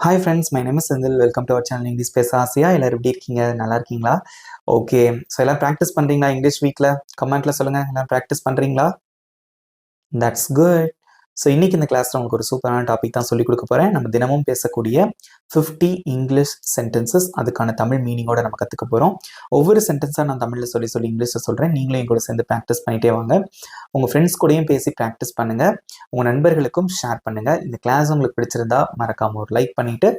Hi friends, my name is Senthil. Welcome to our channel English பேச ஆசையா. எல்லாரும் எப்படி இருக்கீங்க? நல்லா இருக்கீங்களா? ஓகே. ஸோ எல்லாம் ப்ராக்டிஸ் பண்ணுறீங்களா இங்கிலீஷ் வீக்கில்? கமெண்ட்ல சொல்லுங்கள். எல்லாம் ப்ராக்டிஸ் பண்ணுறீங்களா? That's good. ஸோ இன்னைக்கு இந்த கிளாஸில் உங்களுக்கு ஒரு சூப்பரான டாபிக் தான் சொல்லிக் கொடுக்க போகிறேன். நம்ம தினமும் பேசக்கூடிய 50 இங்கிலீஷ் சென்டென்சஸ், அதுக்கான தமிழ் மீனிங்கோட நம்ம கற்றுக்க போகிறோம். ஒவ்வொரு சென்டென்ஸாக நான் தமிழில் சொல்லி இங்கிலீஷில் சொல்கிறேன். நீங்களும் என் கூட சேர்ந்து ப்ராக்டிஸ் பண்ணிகிட்டே வாங்க. உங்கள் ஃப்ரெண்ட்ஸ் கூடயும் பேசி ப்ராக்டிஸ் பண்ணுங்கள். உங்கள் நண்பர்களுக்கும் ஷேர் பண்ணுங்கள். இந்த கிளாஸ் உங்களுக்கு பிடிச்சிருந்தா மறக்காமல் ஒரு லைக் பண்ணிவிட்டு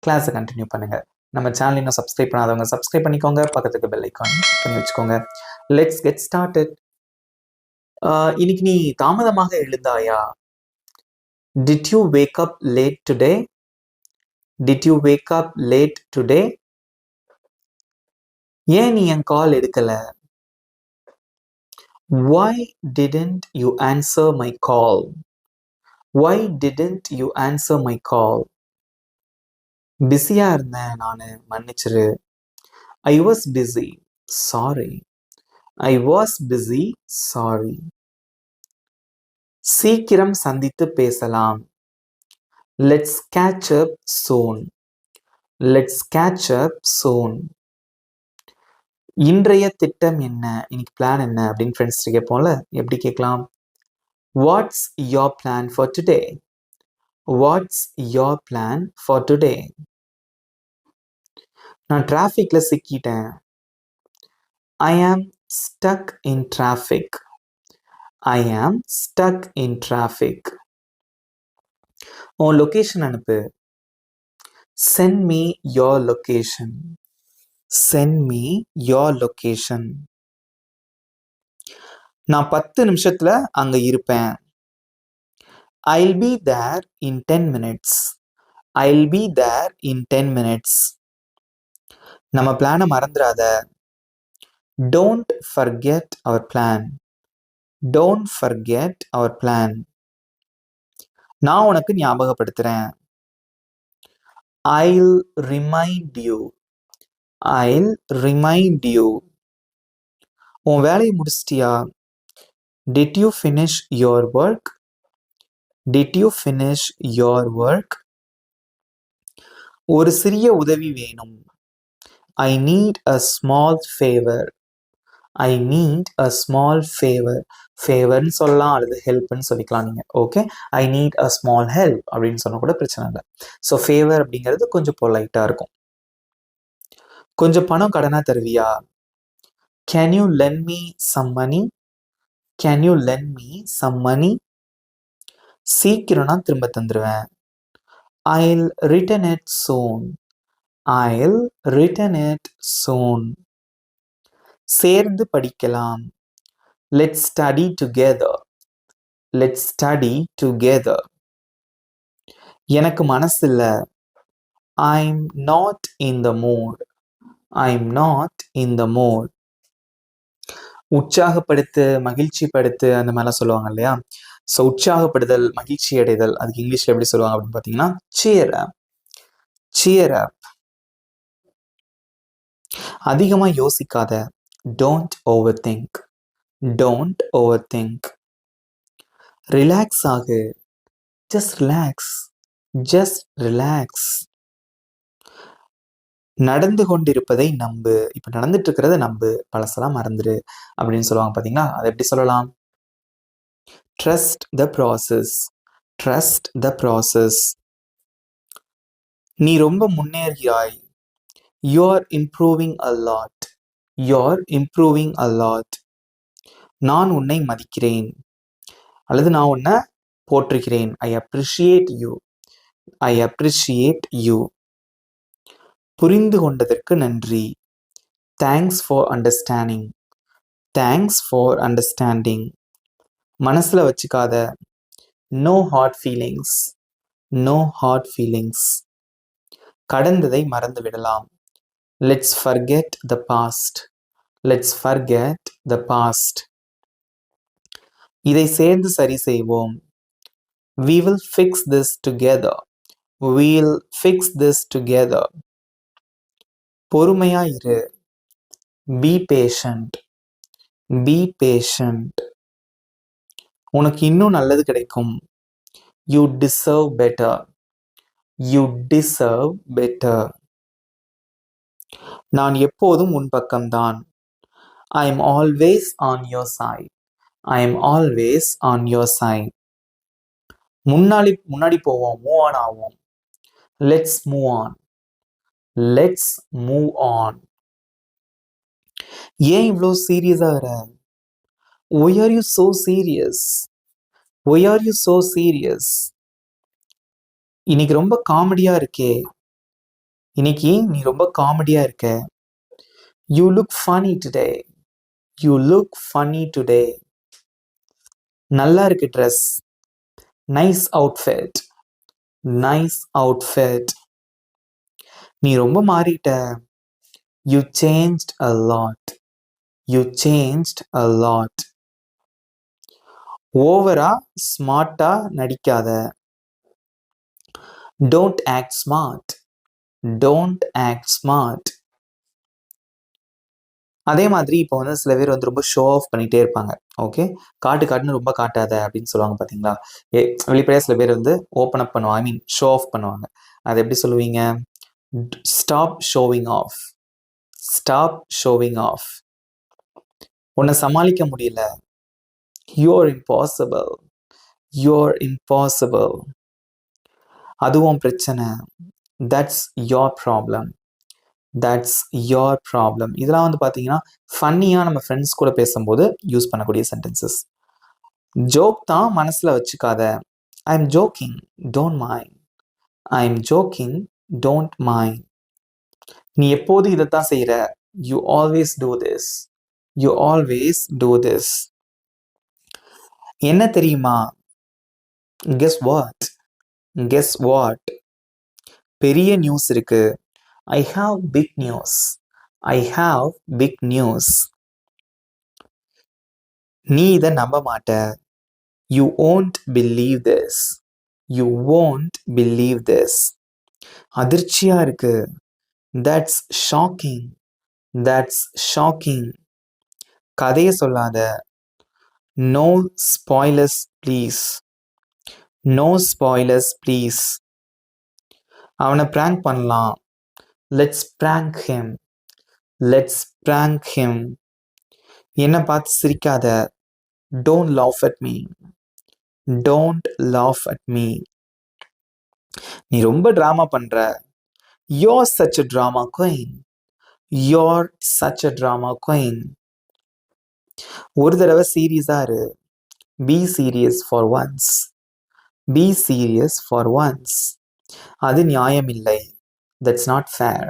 கிளாஸை கண்டினியூ பண்ணுங்கள். நம்ம சேனல் இன்னும் சப்ஸ்கிரைப் பண்ணாதவங்க சப்ஸ்கிரைப் பண்ணிக்கோங்க. பக்கத்துக்கு பெல் ஐக்கான் பண்ணி வச்சுக்கோங்க. Let's get started. இன்னைக்கு நீ தாமதமாக எழுந்தாயா? Did you wake up late today? Did you wake up late today? ஏன் நீ என் கால் எடுக்கல? Why didn't you answer my call? Why didn't you answer my call? பிஸியா இருந்தேன் நானு, மன்னிச்சிரு. I was busy. Sorry. I was busy. Sorry. சீக்கிரம் சந்தித்து பேசலாம். Let's catch up soon. Let's catch up soon. இன்றைய திட்டம் என்ன? இன்னைக்கு பிளான் என்ன அப்படின்னு ஃப்ரெண்ட்ஸ் கேட்போம்ல, எப்படி கேட்கலாம்? What's your plan for today? What's your plan for today? நான் டிராஃபிக்ல சிக்கிட்டேன். ஐ am stuck in traffic. I am stuck in traffic. உன் லொகேஷன் அனுப்பு. Send me your location. Send me your location. நான் 10 நிமிஷத்துல அங்க இருப்பேன். I'll be there in 10 minutes. I'll be there in 10 minutes. நம்ம பிளானை மறந்துடாத. Don't forget our plan. Don't forget our plan. நான் உனக்கு ஞாபகப்படுத்துறேன். I'll remind you. I'll remind you. உன் வேலையை முடிச்சிட்டியா? Did you finish your work? Did you finish your work? ஒரு சிறிய உதவி வேணும். I need a small favor. I need a small favor. ஃபேவர்னு சொல்லலாம், அல்லது ஹெல்ப்னு சொல்லிக்கலாம் நீங்க. Okay, I need a small help அப்படின்னு சொன்னா கூட பிரச்சனை இல்லை. ஸோ ஃபேவர் அப்படிங்கிறது கொஞ்சம் பொலைட்டா இருக்கும். கொஞ்சம் பணம் கடனா தருவியா? Can you lend me some money? Can you lend me some money? சீக்கிரம் நான் திரும்ப தந்துடுவேன். I'll return it soon. I'll return it soon. சேர்ந்து படிக்கலாம். Let's study together. Let's study together. எனக்கு மனசு இல்ல. I'm not in the mood. I'm not in the mood. உற்சாகப்படுத்து, மகிழ்ச்சி படுத்து, அந்த மாதிரிலாம் சொல்லுவாங்க இல்லையா? ஸோ உற்சாகப்படுதல், மகிழ்ச்சி அடைதல், அதுக்கு இங்கிலீஷ்ல எப்படி சொல்லுவாங்க அப்படின்னு பார்த்தீங்கன்னா cheer up. Cheer up. அதிகமா யோசிக்காத. Don't overthink. Don't overthink. Relax ஆகு. Just relax. Just relax. நடந்து கொண்டிருப்பதை நம்பு. இப்ப நடந்துட்டு இருக்கிறத நம்பு, பழசெல்லாம் மறந்துடு அப்படின்னு சொல்லுவாங்க பாத்தீங்களா? அதை எப்படி சொல்லலாம்? Trust the process. Trust the process. நீ ரொம்ப முன்னேறுகிறாய். You're improving a lot. You're improving a lot. நான் உன்னை மதிக்கிறேன், அல்லது நான் உன்னை போற்றுகிறேன். I appreciate you. I appreciate you. புரிந்து கொண்டதற்கு நன்றி. Thanks for understanding. Thanks for understanding. மனசுல வச்சுக்காத. No hard feelings. No hard feelings. கடந்ததை மறந்து விடலாம். Let's forget the past. Let's forget the past. இதை சேர்ந்து சரி செய்வோம். We will fix this together. We'll fix this together. பொறுமையா இரு. Be patient. Be patient. உனக்கு இன்னும் நல்லது கிடைக்கும். You deserve better. You deserve better. நான் எப்போதும் உன் பக்கம்தான். I am always on your side. I am always on your side. முன்னாடி போவோம், மூவ் ஆன் ஆவோம். Let's move on. Let's move on. ஏன் இவ்வளோ சீரியஸா வர? Why are you so serious? Why are you so serious? இன்னைக்கு ரொம்ப காமெடியா இருக்கே. இன்னைக்கு நீ ரொம்ப காமெடியா இருக்க. You look funny today. You look funny today. நல்லா இருக்கு dress. Nice outfit. Nice outfit. நீ ரொம்ப மாறிட்ட. You changed a lot. You changed a lot. ஓவரா ஸ்மார்ட்டா நடிக்காத. Don't act smart. Don't act smart. அதே மாதிரி இப்போ வந்து சில பேர் வந்து ரொம்ப ஷோ ஆஃப் பண்ணிகிட்டே இருப்பாங்க. ஓகே, காட்டுன்னு ரொம்ப காட்டாத அப்படின்னு சொல்லுவாங்க பார்த்தீங்களா. வெளிப்படையாக சில பேர் வந்து ஓப்பன் அப் பண்ணுவாங்க, ஐ மீன் ஷோ ஆஃப் பண்ணுவாங்க. அது எப்படி சொல்லுவீங்க? Stop showing off. Stop showing off. உன்னை சமாளிக்க முடியல. You're impossible. You're impossible. அதுவும் பிரச்சனை. That's your problem. That's your problem. இதெல்லாம் வந்து பார்த்தீங்கன்னா ஃபன்னியாக நம்ம ஃப்ரெண்ட்ஸ் கூட பேசும்போது யூஸ் பண்ணக்கூடிய சென்டென்சஸ். ஜோக் தான் மனசில் வச்சுக்காத. I am joking, don't mind. I am joking, don't mind. நீ எப்போது இதைத்தான் செய்கிற. You always do this. You always do this. என்ன தெரியுமா? Guess what. Guess what. பெரிய நியூஸ் இருக்கு. I have big news. I have big news. நீ இதை நம்ப மாட்ட. You won't believe this. You won't believe this. அதிர்ச்சியா இருக்கு. That's shocking. That's shocking. கதையை சொல்லாத. No spoilers please. No spoilers please. அவனை பிராங்க் பண்ணலாம். Let's prank him. Let's prank him. என்னை பார்த்து சிரிக்காத. Don't laugh at me. Don't laugh at me. நீ ரொம்ப ட்ராமா பண்ற. You're such a drama queen. You're such a drama queen. ஒரு தடவை சீரியஸா இரு. Be serious for once. Be serious for once. அது நியாயம் இல்லை. That's not fair.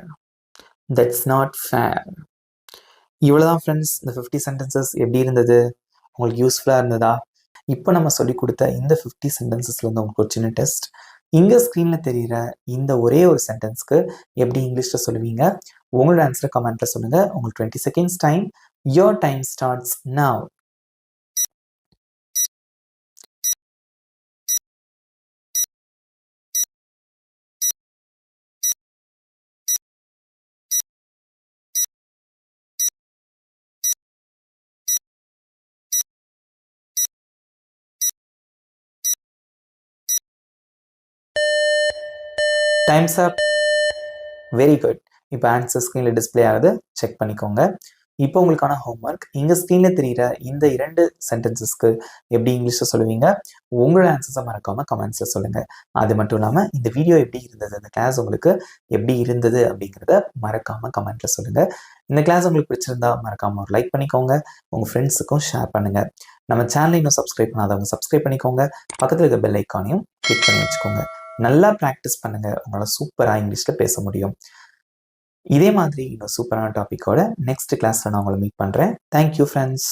That's not fair. இவ்வளோதான் ஃப்ரெண்ட்ஸ். இந்த 50 சென்டென்சஸ் எப்படி இருந்தது? உங்களுக்கு யூஸ்ஃபுல்லாக இருந்ததா? இப்போ நம்ம சொல்லி கொடுத்த இந்த 50 சென்டென்சஸ்ல இருந்து உங்களுக்கு ஒரு சின்ன டெஸ்ட். இங்கே ஸ்க்ரீனில் தெரிகிற இந்த ஒரே ஒரு சென்டென்ஸ்க்கு எப்படி இங்கிலீஷில் சொல்லுவீங்க? உங்களோட ஆன்சரை கமெண்ட்டில் சொல்லுங்கள். உங்களுக்கு 20 seconds time. Your time starts now. Times up. Very good. இப்போ ஆன்சர் ஸ்க்ரீனில் டிஸ்பிளே ஆகுது, செக் பண்ணிக்கோங்க. இப்போ உங்களுக்கான ஹோம்ஒர்க். இங்கே ஸ்க்ரீனில் தெரிகிற இந்த 2 சென்டென்சஸ்க்கு எப்படி இங்கிலீஷில் சொல்லுவீங்க? உங்களோட ஆன்சர்ஸை மறக்காமல் கமெண்ட்ஸில் சொல்லுங்கள். அது மட்டும் இல்லாமல் இந்த வீடியோ எப்படி இருந்தது, இந்த கிளாஸ் உங்களுக்கு எப்படி இருந்தது அப்படிங்கிறத மறக்காமல் கமெண்ட்டில் சொல்லுங்கள். இந்த கிளாஸ் உங்களுக்கு பிடிச்சிருந்தா மறக்காமல் ஒரு லைக் பண்ணிக்கோங்க. உங்கள் ஃப்ரெண்ட்ஸுக்கும் ஷேர் பண்ணுங்கள். நம்ம சேனலை இன்னும் சப்ஸ்கிரைப் பண்ணாதவங்க சப்ஸ்கிரைப் பண்ணிக்கோங்க. பக்கத்தில் இருக்க பெல் ஐக்கானையும் கிளிக் பண்ணி வச்சுக்கோங்க. நல்லா ப்ராக்டிஸ் பண்ணுங்கள். உங்களால் சூப்பராக இங்கிலீஷில் பேச முடியும். இதே மாதிரி இன்னும் சூப்பரான டாப்பிக்கோட நெக்ஸ்ட் கிளாஸில் நான் உங்களை மீட் பண்ணுறேன். Thank you friends.